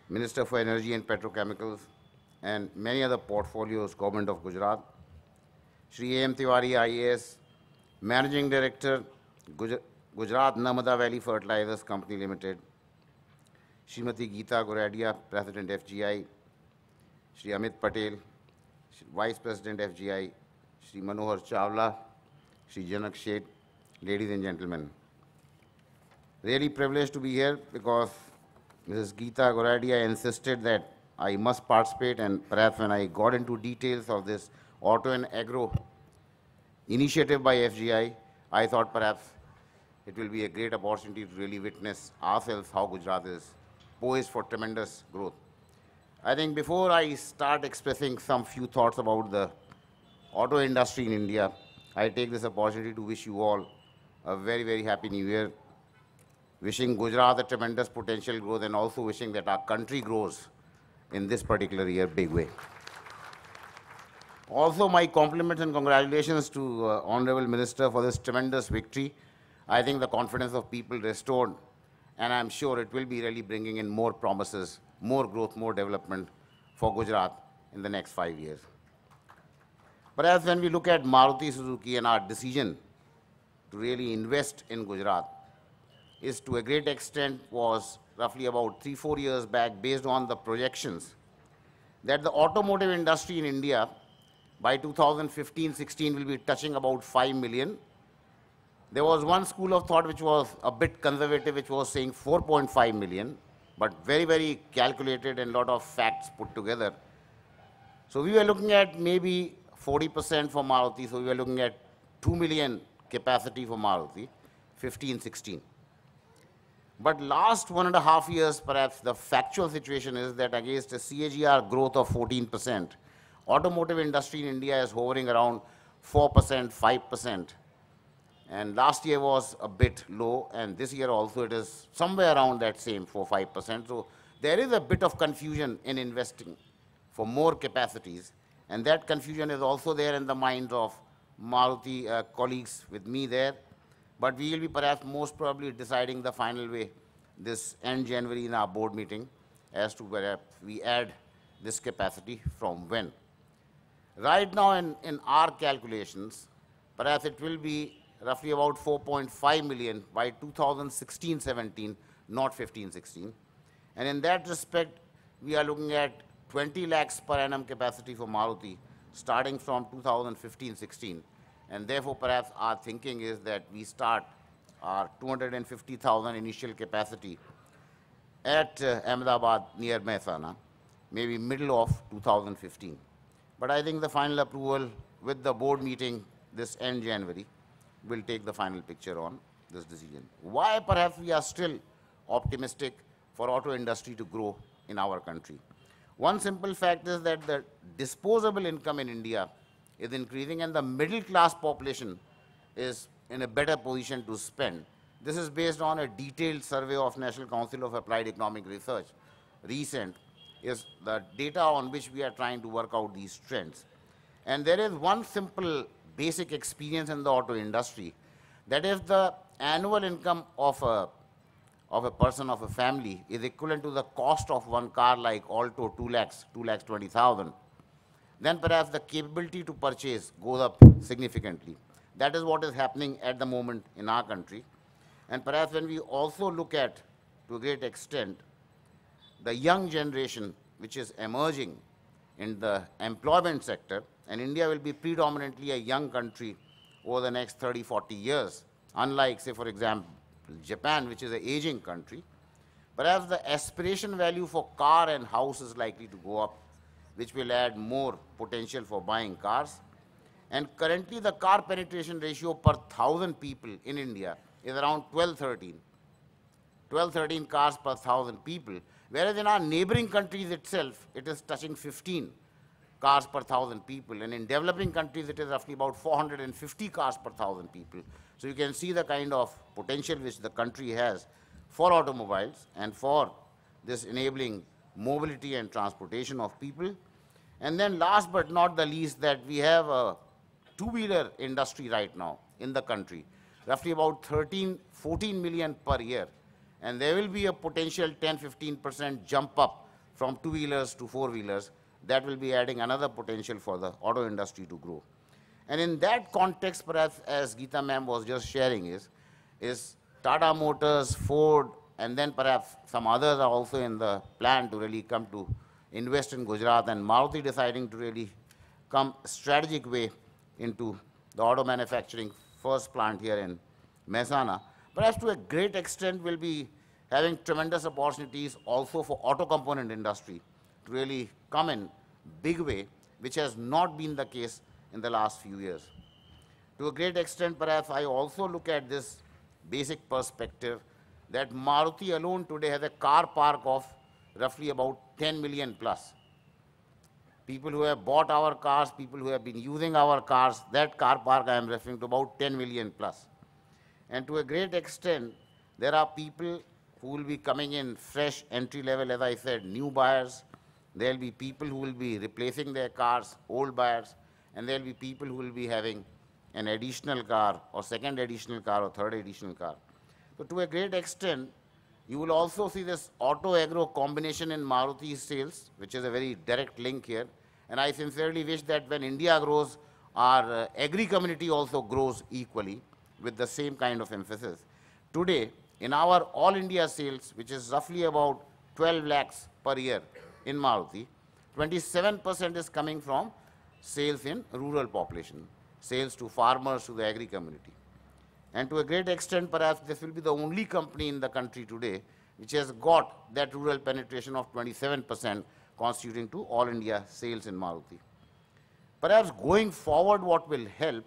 Minister for Energy and Petrochemicals, and many other portfolios, Government of Gujarat. Shri A.M. Tiwari, IAS, Managing Director, Gujarat Narmada Valley Fertilizers Company Limited. Srimati Geeta Goradia, President FGI. Shri Amit Patel, Vice President FGI. Shri Manohar Chawla, Shri Janak Sheth, ladies and gentlemen. Really privileged to be here because Mrs. Geeta Goradia insisted that I must participate, and perhaps when I got into details of this auto and agro initiative by FGI, I thought perhaps it will be a great opportunity to really witness ourselves how Gujarat is poised for tremendous growth. I think before I start expressing some few thoughts about the auto industry in India, I take this opportunity to wish you all a very, very happy new year, wishing Gujarat a tremendous potential growth, and also wishing that our country grows in this particular year big way. Also, my compliments and congratulations to Honorable Minister for this tremendous victory. I think the confidence of people restored, and I'm sure it will be really bringing in more promises, more growth, more development for Gujarat in the next 5 years. Perhaps when we look at Maruti Suzuki and our decision to really invest in Gujarat, is to a great extent was roughly about 3-4 years back based on the projections that the automotive industry in India by 2015-16 will be touching about 5 million. There was one school of thought which was a bit conservative, which was saying 4.5 million, but very, very calculated and a lot of facts put together. So we were looking at maybe 40% for Maruti, so we were looking at 2 million capacity for Maruti, 15-16. But last 1.5 years, perhaps the factual situation is that against a CAGR growth of 14%, automotive industry in India is hovering around 4%, 5%. And last year was a bit low, and this year also it is somewhere around that same 4-5%. So there is a bit of confusion in investing for more capacities, and that confusion is also there in the minds of Maruti colleagues with me there. But we will be perhaps most probably deciding the final way this end January in our board meeting as to whether we add this capacity from when. Right now in our calculations, perhaps it will be roughly about 4.5 million by 2016-17, not 15-16. And in that respect, we are looking at 20 lakhs per annum capacity for Maruti starting from 2015-16. And therefore, perhaps our thinking is that we start our 250,000 initial capacity at Ahmedabad near Mehsana, maybe middle of 2015. But I think the final approval with the board meeting this end January will take the final picture on this decision. Why perhaps we are still optimistic for auto industry to grow in our country? One simple fact is that the disposable income in India is increasing, and the middle class population is in a better position to spend. This is based on a detailed survey of National Council of Applied Economic Research. Recent is the data on which we are trying to work out these trends. And there is one simple basic experience in the auto industry, that if the annual income of a person, of a family, is equivalent to the cost of one car like Alto, 2 lakhs, 2,20,000, then perhaps the capability to purchase goes up significantly. That is what is happening at the moment in our country. And perhaps when we also look at, to a great extent, the young generation which is emerging in the employment sector, and India will be predominantly a young country over the next 30-40 years, unlike, say, for example, Japan, which is an aging country. Perhaps the aspiration value for car and house is likely to go up, which will add more potential for buying cars. And currently the car penetration ratio per 1,000 people in India is around 12-13. 12-13 cars per 1,000 people, whereas in our neighboring countries itself, it is touching 15 cars per 1,000 people. And in developing countries, it is roughly about 450 cars per 1,000 people. So you can see the kind of potential which the country has for automobiles and for this enabling mobility and transportation of people. And then last but not the least, that we have a two-wheeler industry right now in the country, roughly about 13-14 million per year. And there will be a potential 10-15% jump up from two-wheelers to four-wheelers, that will be adding another potential for the auto industry to grow. And in that context, perhaps, as Geeta ma'am was just sharing, is Tata Motors, Ford, and then perhaps some others are also in the plan to really come to invest in Gujarat, and Maruti deciding to really come strategic way into the auto manufacturing first plant here in Mehsana. Perhaps to a great extent will be having tremendous opportunities also for auto component industry to really come in big way, which has not been the case in the last few years. To a great extent, perhaps I also look at this basic perspective that Maruti alone today has a car park of roughly about 10 million plus. People who have bought our cars, people who have been using our cars, that car park I am referring to about 10 million plus. And to a great extent, there are people who will be coming in fresh entry level, as I said, new buyers. There will be people who will be replacing their cars, old buyers, and there will be people who will be having an additional car or second additional car or third additional car. So to a great extent, you will also see this auto-agro combination in Maruti's sales, which is a very direct link here. And I sincerely wish that when India grows, our agri community also grows equally with the same kind of emphasis. Today, in our all India sales, which is roughly about 12 lakhs per year in Maruti, 27% is coming from sales in rural population, sales to farmers, to the agri community. And to a great extent, perhaps this will be the only company in the country today which has got that rural penetration of 27% constituting to all India sales in Maruti. Perhaps going forward, what will help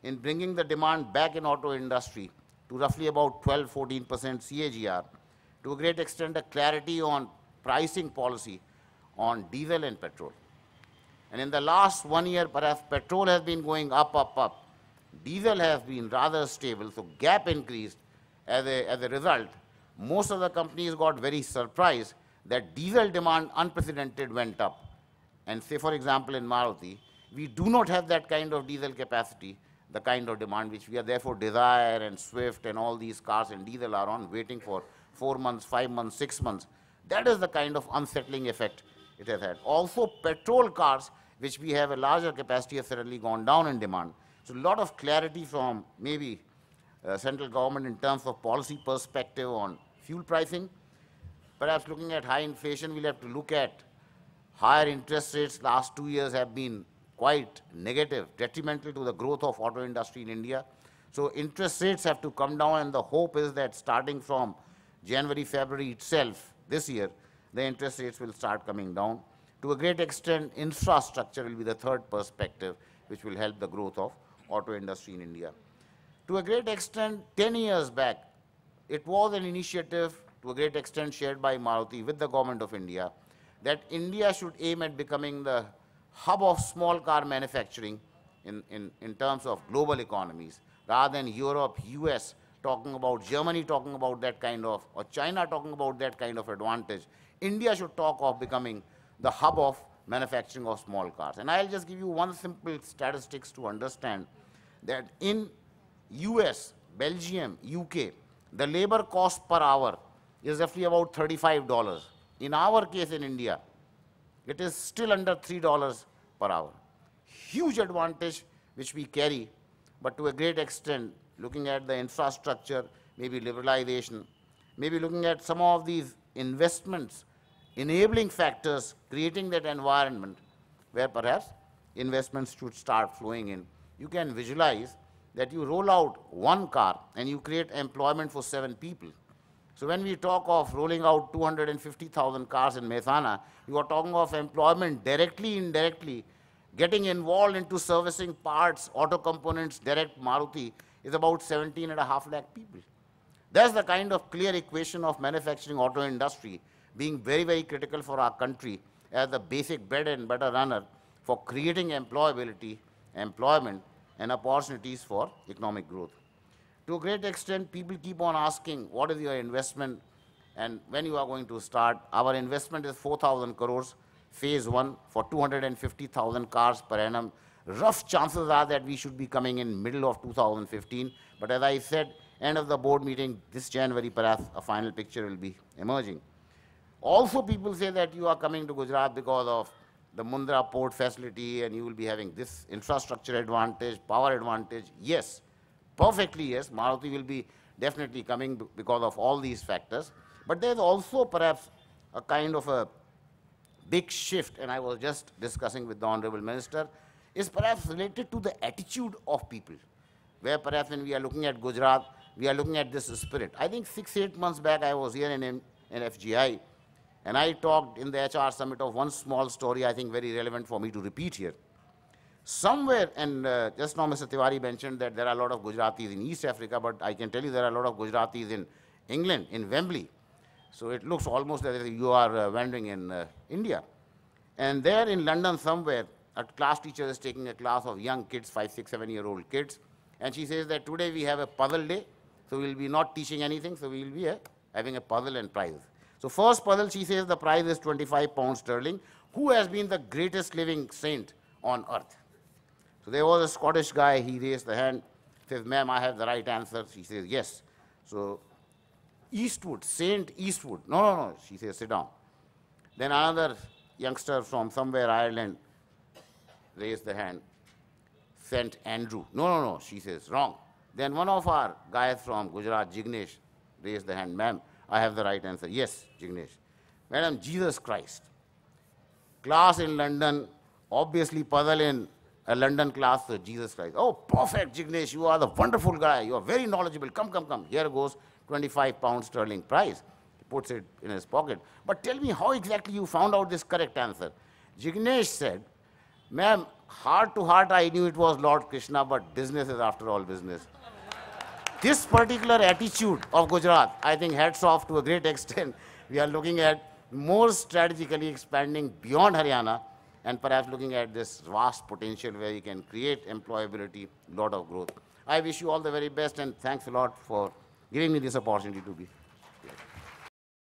in bringing the demand back in auto industry to roughly about 12-14% CAGR, to a great extent a clarity on pricing policy on diesel and petrol. And in the last 1 year, perhaps petrol has been going up, up, up. Diesel has been rather stable, so gap increased. As a result, most of the companies got very surprised that diesel demand unprecedented went up. And say, for example, in Maruti, we do not have that kind of diesel capacity, the kind of demand which we are therefore Dzire and Swift and all these cars and diesel are on waiting for 4 months, 5 months, 6 months. That is the kind of unsettling effect it has had. Also, petrol cars, which we have a larger capacity, have suddenly gone down in demand. So a lot of clarity from maybe central government in terms of policy perspective on fuel pricing. Perhaps looking at high inflation, we'll have to look at higher interest rates. Last 2 years have been quite negative, detrimental to the growth of auto industry in India. So interest rates have to come down, and the hope is that starting from January, February itself this year, the interest rates will start coming down. To a great extent, infrastructure will be the third perspective which will help the growth of auto industry in India. To a great extent, 10 years back, it was an initiative to a great extent shared by Maruti with the government of India that India should aim at becoming the hub of small car manufacturing in terms of global economies, rather than Europe, US talking about, Germany talking about that kind of, or China talking about that kind of advantage. India should talk of becoming the hub of manufacturing of small cars. And I'll just give you one simple statistics to understand that in US, Belgium, UK, the labor cost per hour is roughly about $35. In our case in India, it is still under $3 per hour. Huge advantage which we carry, but to a great extent, looking at the infrastructure, maybe liberalization, maybe looking at some of these investments, enabling factors, creating that environment where perhaps investments should start flowing in. You can visualize that you roll out one car and you create employment for 7 people. So when we talk of rolling out 250,000 cars in Mehsana, you are talking of employment directly, indirectly, getting involved into servicing parts, auto components, direct Maruti is about 17.5 lakh people. That's the kind of clear equation of manufacturing auto industry being very, very critical for our country as the basic bread and butter runner for creating employability, employment, and opportunities for economic growth. To a great extent, people keep on asking, what is your investment and when you are going to start? Our investment is 4,000 crores, phase 1 for 250,000 cars per annum. Rough chances are that we should be coming in middle of 2015. But as I said, end of the board meeting this January, perhaps a final picture will be emerging. Also, people say that you are coming to Gujarat because of the Mundra port facility and you will be having this infrastructure advantage, power advantage. Yes, perfectly yes. Maruti will be definitely coming because of all these factors. But there's also perhaps a kind of a big shift, and I was just discussing with the Honorable Minister, is perhaps related to the attitude of people, where perhaps when we are looking at Gujarat, we are looking at this spirit. I think 6-8 months back, I was here in FGI, and I talked in the HR summit of one small story, I think very relevant for me to repeat here. Somewhere, and just now Mr. Tiwari mentioned that there are a lot of Gujaratis in East Africa, but I can tell you there are a lot of Gujaratis in England, in Wembley. So it looks almost as if you are wandering in India. And there in London somewhere, a class teacher is taking a class of young kids, 5, 6, 7-year-old kids. And she says that today we have a puzzle day, so we'll be not teaching anything, so we'll be having a puzzle and prize. So first puzzle, she says the prize is 25 pounds sterling. Who has been the greatest living saint on earth? So there was a Scottish guy, he raised the hand, says, ma'am, I have the right answer. She says, yes. So Eastwood, Saint Eastwood. No, no, no. She says, sit down. Then another youngster from somewhere, Ireland, raised the hand. Saint Andrew. No, no, no. She says, wrong. Then one of our guys from Gujarat, Jignesh, raised the hand. Ma'am, I have the right answer. Yes, Jignesh. Madam, Jesus Christ. Class in London, obviously puzzle in a London class, so Jesus Christ. Oh, perfect, Jignesh. You are the wonderful guy. You are very knowledgeable. Come, come, come. Here goes 25 pounds sterling prize. He puts it in his pocket. But tell me how exactly you found out this correct answer. Jignesh said, ma'am, heart to heart I knew it was Lord Krishna, but business is after all business. This particular attitude of Gujarat, I think hats off to a great extent. We are looking at more strategically expanding beyond Haryana and perhaps looking at this vast potential where we can create employability, lot of growth. I wish you all the very best and thanks a lot for giving me this opportunity to be.